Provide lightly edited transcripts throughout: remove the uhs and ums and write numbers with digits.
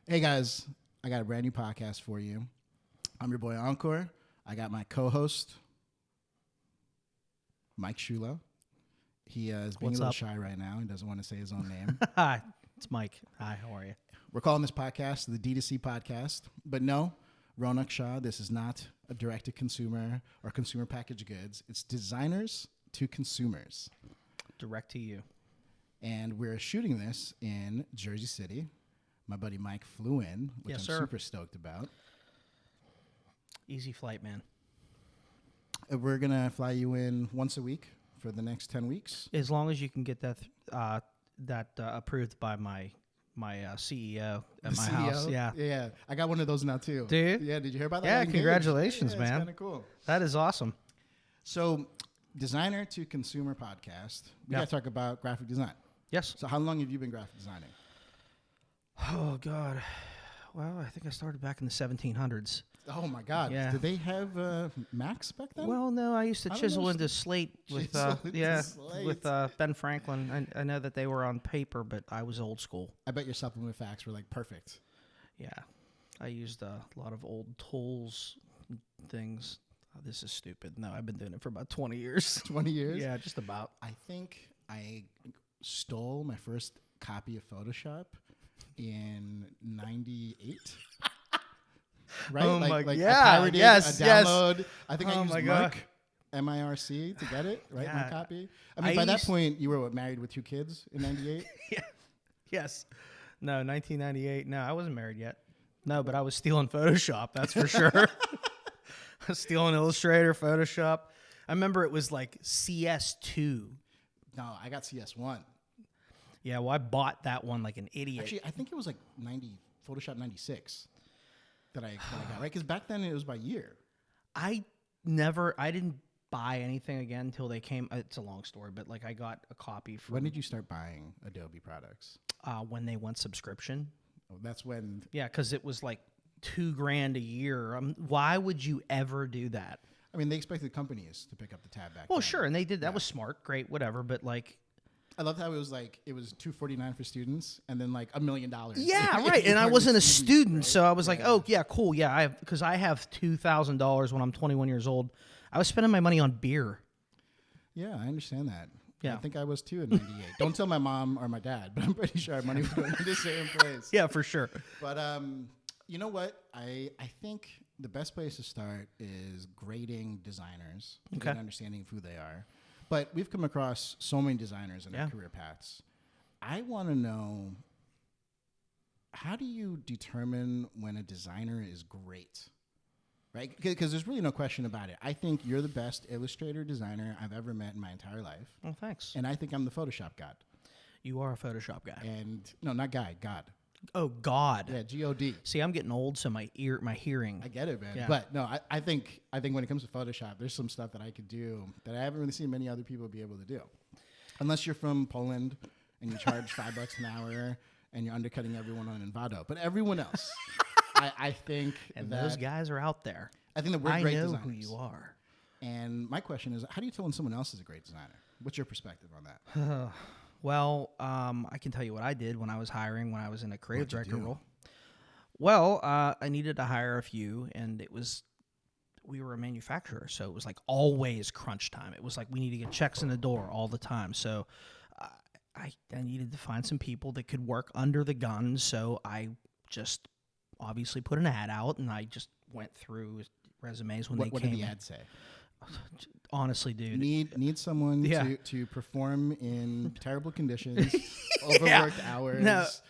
Hey guys, I got a brand new podcast for you. I'm your boy Ankur. I got my co-host, Mike Schulo. He is being a little shy right now. He doesn't want to say his own name. Hi, it's Mike. Hi, how are you? We're calling this podcast the DTC Podcast. But no, Ronak Shah, this is not a direct-to-consumer or consumer packaged goods. It's designers to consumers. Direct to you. And we're shooting this in Jersey City. My buddy Mike flew in, which I'm super stoked about. Easy flight, man. We're going to fly you in once a week for the next 10 weeks. As long as you can get that approved by my CEO at my house. Yeah. I got one of those now, too. Do you? Yeah, did you hear about that? Yeah, congratulations, man. It's kind of cool. That is awesome. So, designer to consumer podcast. We got to talk about graphic design. Yes. So, how long have you been graphic designing? Oh, God. Well, I think I started back in the 1700s. Oh, my God. Yeah. Did they have Macs back then? Well, no, I used to chisel into slate with Ben Franklin. I know that they were on paper, but I was old school. I bet your supplement facts were, like, perfect. Yeah. I used a lot of old tools, things. Oh, this is stupid. No, I've been doing it for about 20 years. 20 years? Yeah, just about. I think I stole my first copy of Photoshop in 98. Right? Oh like my a pirated, a download. Yes. I think I used Mirc, M-I-R-C, to get it, right? My copy. I mean, by that point, you were married with 2 kids in 98? Yeah. Yes. No, 1998. No, I wasn't married yet. No, but I was stealing Photoshop, that's for sure. I was stealing Illustrator, Photoshop. I remember it was like CS2. No, I got CS1. Yeah, well, I bought that one like an idiot. Actually, I think it was like Photoshop 96 that I got, right? Because back then it was by year. I didn't buy anything again until they came. It's a long story, but like I got a copy from. When did you start buying Adobe products? When they went subscription. Oh, that's when. Yeah, because it was like $2,000 a year. Why would you ever do that? I mean, they expected companies to pick up the tab back. Well, then. sure, and they did. That was smart, great, whatever. But like, I loved how it was like it was $249 for students, and then like $1 million. Yeah, right. And I wasn't a student, right? So I was like, oh yeah, cool, yeah. Because I have $2,000 when I'm 21 years old. I was spending my money on beer. Yeah, I understand that. Yeah. I think I was too in 98. Don't tell my mom or my dad, but I'm pretty sure our money was going to the same place. Yeah, for sure. But you know what? I think the best place to start is grading designers, and understanding of who they are. But we've come across so many designers in our career paths. I want to know, how do you determine when a designer is great? Right? Because there's really no question about it. I think you're the best illustrator designer I've ever met in my entire life. Oh, thanks. And I think I'm the Photoshop god. You are a Photoshop guy. And no, not guy, god. Oh, God. Yeah, G-O-D. See, I'm getting old, so my hearing. I get it, man. Yeah. But no, I think when it comes to Photoshop, there's some stuff that I could do that I haven't really seen many other people be able to do. Unless you're from Poland and you charge $5 an hour and you're undercutting everyone on Envato. But everyone else, I think and those guys are out there. I think that we're great designers. I know who you are. And my question is, how do you tell when someone else is a great designer? What's your perspective on that? Well, I can tell you what I did when I was hiring, when I was in a creative director role. Well, I needed to hire a few, and we were a manufacturer, so it was like always crunch time. It was like we need to get checks in the door all the time. So I needed to find some people that could work under the gun. So I just obviously put an ad out, and I just went through resumes when they came. What did the ad say? Honestly, dude. Need someone to perform in terrible conditions, overworked hours,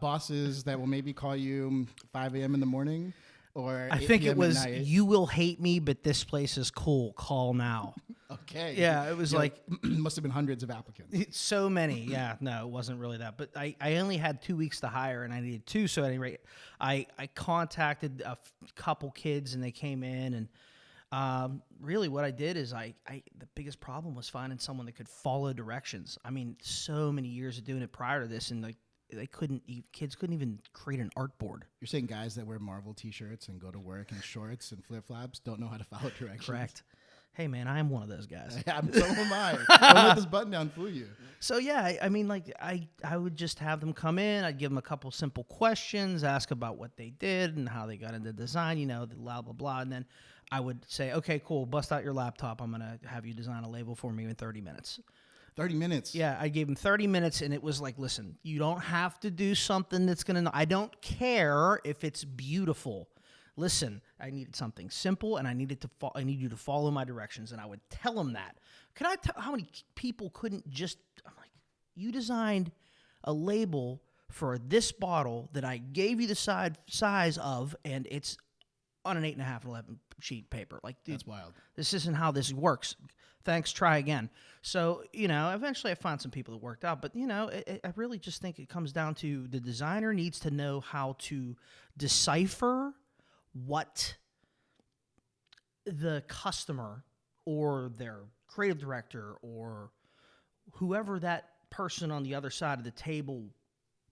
bosses that will maybe call you 5 a.m. in the morning, or I think it was, you will hate me, but this place is cool. Call now. Okay. Yeah, it was must have been hundreds of applicants. So many. Yeah, no, it wasn't really that. But I only had 2 weeks to hire, and I needed 2. So at any rate, I contacted a couple kids, and they came in, and really what I did is the biggest problem was finding someone that could follow directions. I mean, so many years of doing it prior to this, and kids couldn't even create an art board. You're saying guys that wear Marvel t-shirts and go to work in shorts and flip-flops don't know how to follow directions? Correct. Hey, man, I am one of those guys. So am I. Don't let this button down fool you. So, yeah, I mean, like, I would just have them come in. I'd give them a couple simple questions, ask about what they did and how they got into design, you know, the blah, blah, blah. And then I would say, okay, cool, bust out your laptop. I'm going to have you design a label for me in 30 minutes. 30 minutes? Yeah, I gave them 30 minutes, and it was like, listen, you don't have to do something that's going to – I don't care if it's beautiful. Listen, I needed something simple, and I need you to follow my directions, and I would tell them that. Can I tell how many people couldn't just? I'm like, you designed a label for this bottle that I gave you the size of, and it's on an 8.5 and 11 sheet paper. Like, dude, that's wild. This isn't how this works. Thanks. Try again. So, you know, eventually I found some people that worked out, but you know, I really just think it comes down to the designer needs to know how to decipher what the customer or their creative director or whoever that person on the other side of the table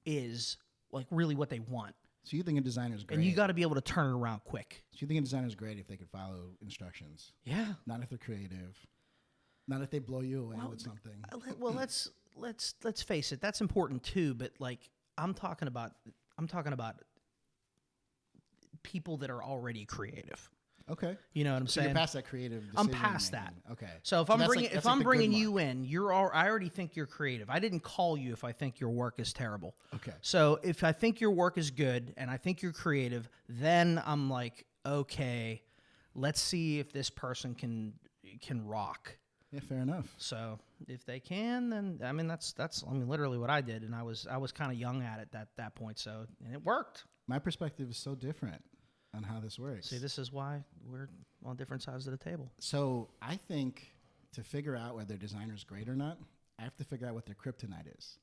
is, like, really what they want. So you think a designer's great? And you got to be able to turn it around quick. So you think a designer's great if they could follow instructions? Yeah. Not if they're creative. Not if they blow you away with something. Well, let's face it. That's important too. But like, I'm talking about people that are already creative. Okay. You know what I'm saying? You're past that creative decision I'm past making. that. Okay. So if I'm bringing you in, I already think you're creative. I didn't call you if I think your work is terrible. Okay. So if I think your work is good and I think you're creative, then I'm like, okay, let's see if this person can rock. Yeah, fair enough. So if they can, then I mean that's literally what I did, and I was kind of young at it at that point, so and it worked. My perspective is so different on how this works. See, this is why we're on different sides of the table. So I think to figure out whether a designer's great or not, I have to figure out what their kryptonite is.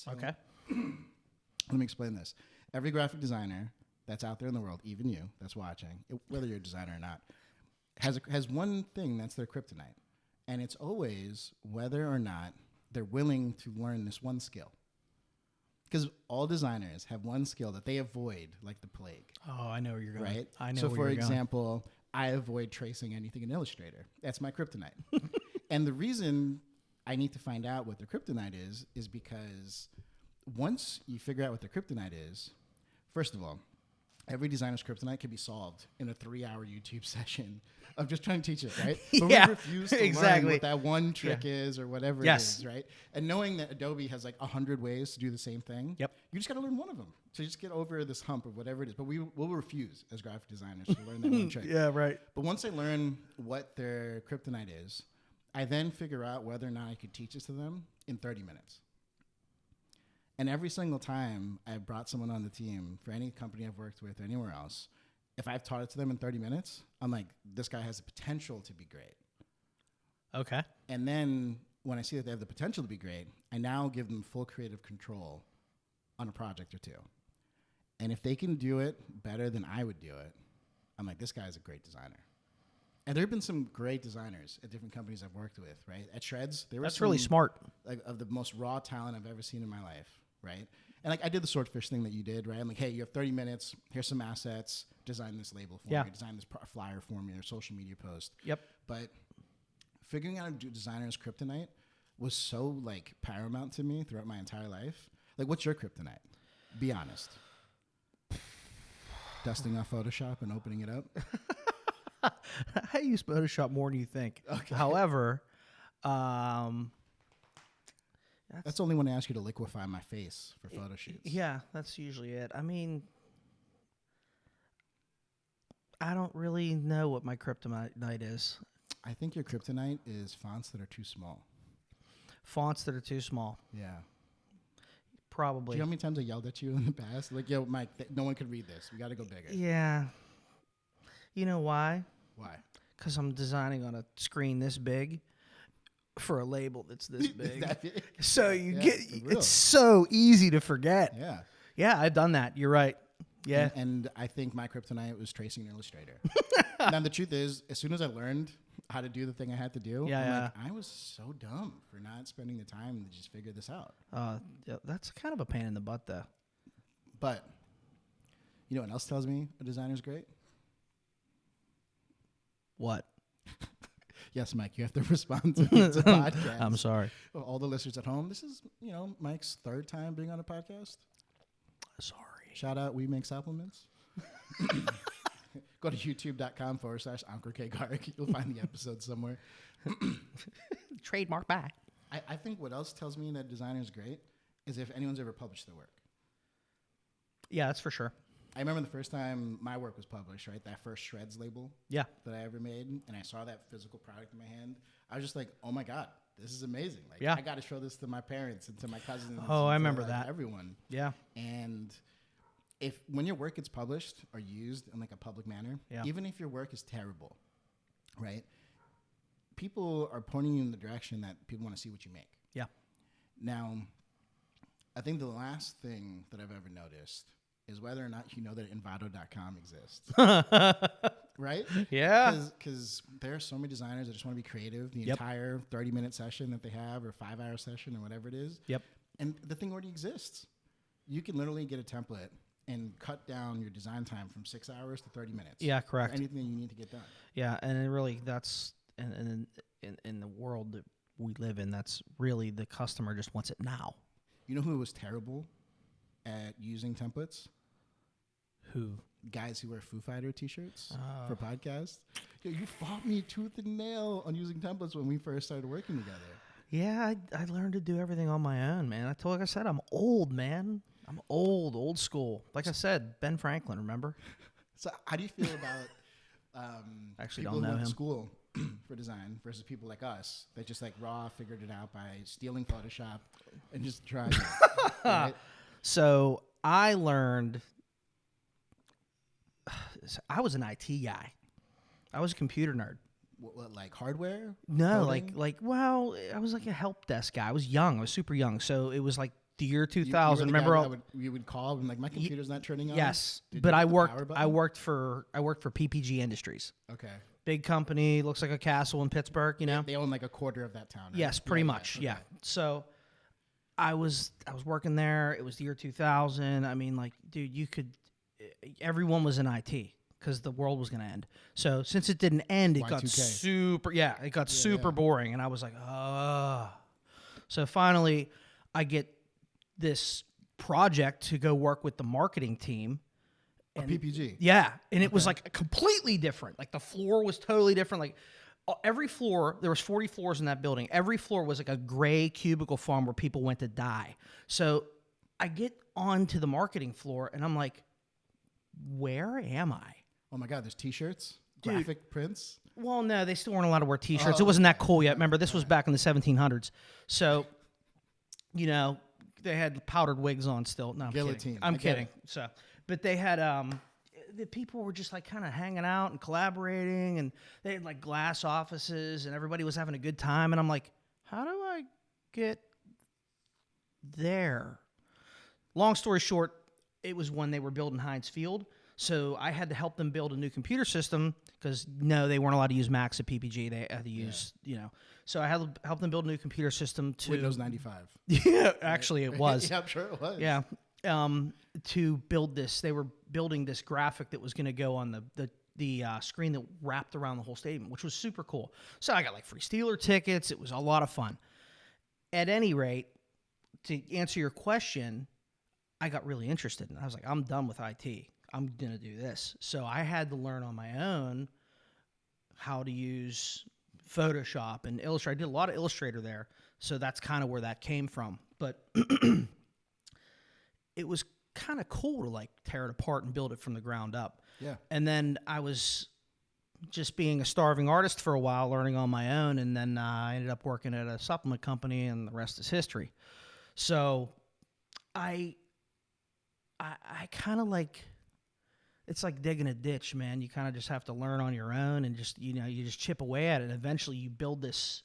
Okay. Let me explain this. Every graphic designer that's out there in the world, even you that's watching, whether you're a designer or not, has one thing that's their kryptonite. And it's always whether or not they're willing to learn this one skill. Because all designers have one skill that they avoid like the plague. Oh, I know where you're going. Right? I know so where for you're example, I avoid tracing anything in Illustrator. That's my kryptonite. And the reason I need to find out what their kryptonite is because once you figure out what their kryptonite is, first of all, every designer's kryptonite can be solved in a 3-hour YouTube session of just trying to teach it, right? But Yeah, we refuse to learn what that one trick is or whatever it is, right? And knowing that Adobe has like 100 ways to do the same thing, you just got to learn one of them. So just get over this hump of whatever it is. But we will refuse as graphic designers to learn that one trick. Yeah, right. But once I learn what their kryptonite is, I then figure out whether or not I could teach it to them in 30 minutes. And every single time I've brought someone on the team for any company I've worked with or anywhere else, if I've taught it to them in 30 minutes, I'm like, this guy has the potential to be great. Okay. And then when I see that they have the potential to be great, I now give them full creative control on a project or two. And if they can do it better than I would do it, I'm like, this guy's a great designer. And there have been some great designers at different companies I've worked with, right? At Shreds, there was really smart. Like, of the most raw talent I've ever seen in my life. Right? And like I did the swordfish thing that you did, right? I'm like, hey, you have 30 minutes. Here's some assets. Design this label for me. Design this flyer for me or social media post. Yep. But figuring out how to do designer's kryptonite was so like paramount to me throughout my entire life. Like, what's your kryptonite? Be honest. Dusting off Photoshop and opening it up? I use Photoshop more than you think. Okay. However, that's only when I ask you to liquefy my face for photo shoots. Yeah, that's usually it. I mean, I don't really know what my kryptonite is. I think your kryptonite is fonts that are too small. Fonts that are too small. Yeah. Probably. Do you know how many times I yelled at you in the past? Like, yo, Mike, no one could read this. We got to go bigger. Yeah. You know why? Why? Because I'm designing on a screen this big for a label that's this big. So it's so easy to forget. Yeah. Yeah, I've done that. You're right. Yeah. And I think my kryptonite was tracing in Illustrator. Now, the truth is, as soon as I learned how to do the thing I had to do, like, I was so dumb for not spending the time to just figure this out. That's kind of a pain in the butt, though. But you know what else tells me a designer's great? What? Yes, Mike, you have to respond to the podcast. I'm sorry. All the listeners at home, this is, Mike's third time being on a podcast. Sorry. Shout out, we make supplements. Go to youtube.com/Ankur K. Garg. You'll find the episode somewhere. Trademark back. I think what else tells me that designer is great is if anyone's ever published their work. Yeah, that's for sure. I remember the first time my work was published, right? That first Shreds label that I ever made, and I saw that physical product in my hand. I was just like, oh my God, this is amazing. Like, I got to show this to my parents and to my cousins. Oh, I remember that. Everyone. Yeah. And when your work gets published or used in like a public manner, even if your work is terrible, right? People are pointing you in the direction that people want to see what you make. Yeah. Now, I think the last thing that I've ever noticed is whether or not you know that Envato.com exists. Right? Yeah. Because there are so many designers that just want to be creative the entire 30-minute session that they have or 5-hour session or whatever it is. Yep. And the thing already exists. You can literally get a template and cut down your design time from 6 hours to 30 minutes. Yeah, correct. Anything that you need to get done. Yeah, and it really, that's, and in the world that we live in, that's really the customer just wants it now. You know who was terrible at using templates? Who? Guys who wear Foo Fighter t-shirts for podcasts. Yo, you fought me tooth and nail on using templates when we first started working together. Yeah, I learned to do everything on my own, man. Like I said, I'm old, man. I'm old school. Like I said, Ben Franklin, remember? So how do you feel about actually people don't know who went him. to school for design versus people like us that just like figured it out by stealing Photoshop and just trying it, right? So I learned, I was an IT guy. I was a computer nerd. What, like hardware? No, coding? well, I was like a help desk guy. I was young. I was super young. So it was like the year 2000. You were the Remember, guy you would call and like, my computer's not turning on. Yes, Did but you I hit the power worked button? for PPG Industries. Okay. Big company, looks like a castle in Pittsburgh. You know, They own like a quarter of that town. Right? yes, pretty much. Okay. Yeah. So I was working there. It was the year 2000. I mean, like, dude, everyone was in IT because the world was going to end. So since it didn't end, it got super boring. And I was like, So finally I get this project to go work with the marketing team. And PPG. Yeah. And it was like completely different. Like the floor was totally different. Like every floor, there was 40 floors in that building. Every floor was like a gray cubicle farm where people went to die. So I get onto the marketing floor and I'm like, where am I? Oh my God, there's t-shirts, Dude. graphic prints. Well, no, they still weren't allowed to wear t-shirts. It wasn't that cool yet. Remember, this was back in the 1700s. So, they had powdered wigs on still. No, I'm Guillotine. kidding. I'm kidding. So, but they had the people were just like kind of hanging out and collaborating, and they had like glass offices, and everybody was having a good time. And I'm like, how do I get there? Long story short, it was when they were building Heinz Field. So I had to help them build a new computer system because, no, they weren't allowed to use Macs at PPG. They had to use, So I had to help them build a new computer system to... Windows 95. Yeah, actually it was. Yeah, I'm sure it was. Yeah. To build this, they were building this graphic that was going to go on the screen that wrapped around the whole stadium, which was super cool. So I got like free Steeler tickets. It was a lot of fun. At any rate, to answer your question, I got really interested. And I was like, I'm done with IT. I'm going to do this. So I had to learn on my own how to use Photoshop and Illustrator. I did a lot of Illustrator there. So that's kind of where that came from. But it was kind of cool to like tear it apart and build it from the ground up. Yeah. And then I was just being a starving artist for a while, learning on my own. And then I ended up working at a supplement company, and the rest is history. So I kind of like... It's like digging a ditch, man. You kind of just have to learn on your own and just, you just chip away at it. And eventually you build this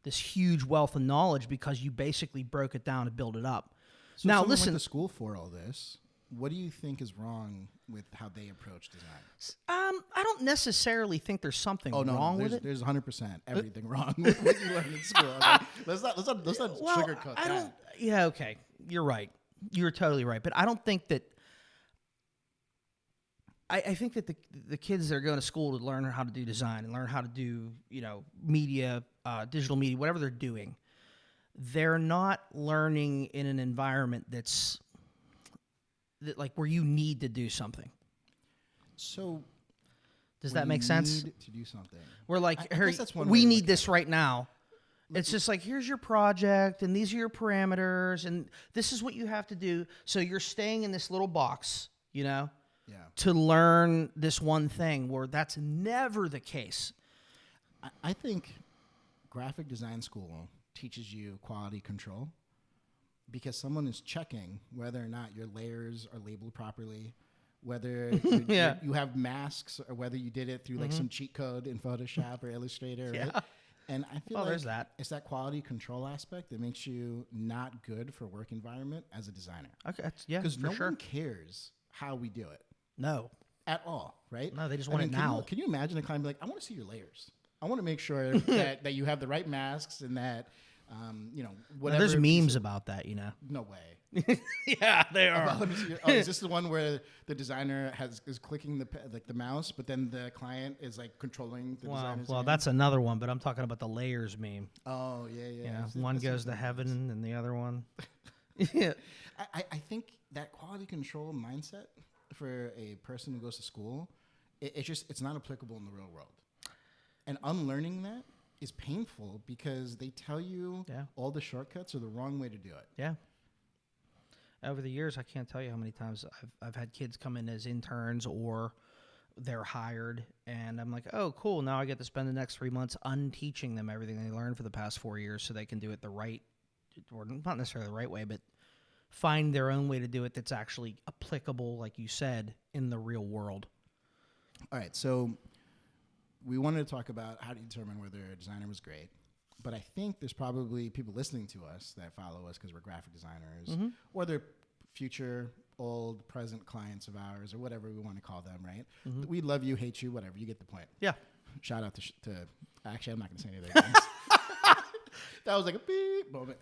huge wealth of knowledge because you basically broke it down to build it up. So now, someone listen. went to school for all this. What do you think is wrong with how they approach design? I don't necessarily think there's something wrong with it. There's 100% everything wrong with what you learned in school. I mean, let's not sugarcoat that. Yeah, okay. You're right. You're totally right. But I don't think that... I think that the kids that are going to school to learn how to do design and learn how to do, media, digital media, whatever they're doing, they're not learning in an environment that's like where you need to do something. So does that make sense? Need to do something. We're like, we need this right now. It's just like, here's your project, and these are your parameters, and this is what you have to do. So you're staying in this little box, to learn this one thing, where that's never the case. I think graphic design school teaches you quality control because someone is checking whether or not your layers are labeled properly, whether you have masks, or whether you did it through like some cheat code in Photoshop or Illustrator, right? And I feel there's that. It's that quality control aspect that makes you not good for work environment as a designer. Okay, because no one cares how we do it. No, at all, right? No, they just want it now. Can you imagine a client be like, I want to see your layers. I want to make sure that you have the right masks and that, whatever. Now, there's memes about that, No way. Yeah, they are. Is this the one where the designer is clicking the mouse, but then the client is like controlling the designer's hand? That's another one, but I'm talking about the layers meme. Oh, yeah. One goes to heaven and the other one. Yeah. I think that quality control mindset for a person who goes to school, it's not applicable in the real world. And unlearning that is painful because they tell you all the shortcuts are the wrong way to do it. Yeah. Over the years, I can't tell you how many times I've had kids come in as interns or they're hired, and I'm like, oh, cool. Now I get to spend the next 3 months unteaching them everything they learned for the past 4 years so they can do it the right, or not necessarily the right way, but find their own way to do it that's actually applicable, like you said, in the real world. All right, so we wanted to talk about how to determine whether a designer was great, but I think there's probably people listening to us that follow us because we're graphic designers, or they're future, old, present clients of ours, or whatever we want to call them, right? We love you, hate you, whatever. You get the point. Yeah. Shout out to actually, I'm not going to say anything. That was like a beep moment.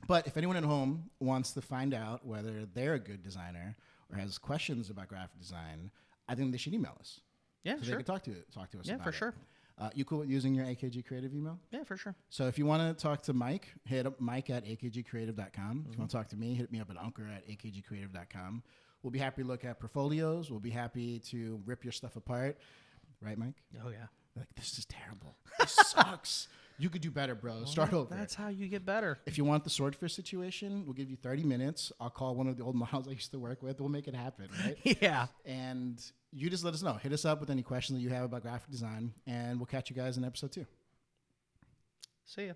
But if anyone at home wants to find out whether they're a good designer or has questions about graphic design, I think they should email us. Yeah, so sure. They can talk to us about it. Yeah, for sure. You cool with using your AKG Creative email? Yeah, for sure. So if you want to talk to Mike, hit up Mike at akgcreative.com. If you want to talk to me, hit me up at Ankur at akgcreative.com. We'll be happy to look at portfolios. We'll be happy to rip your stuff apart. Right, Mike? Oh, yeah. Like, this is terrible. This sucks. You could do better, bro. Well, start over. That's how you get better. If you want the swordfish situation, we'll give you 30 minutes. I'll call one of the old models I used to work with. We'll make it happen, right? Yeah. And you just let us know. Hit us up with any questions that you have about graphic design, and we'll catch you guys in episode 2. See ya.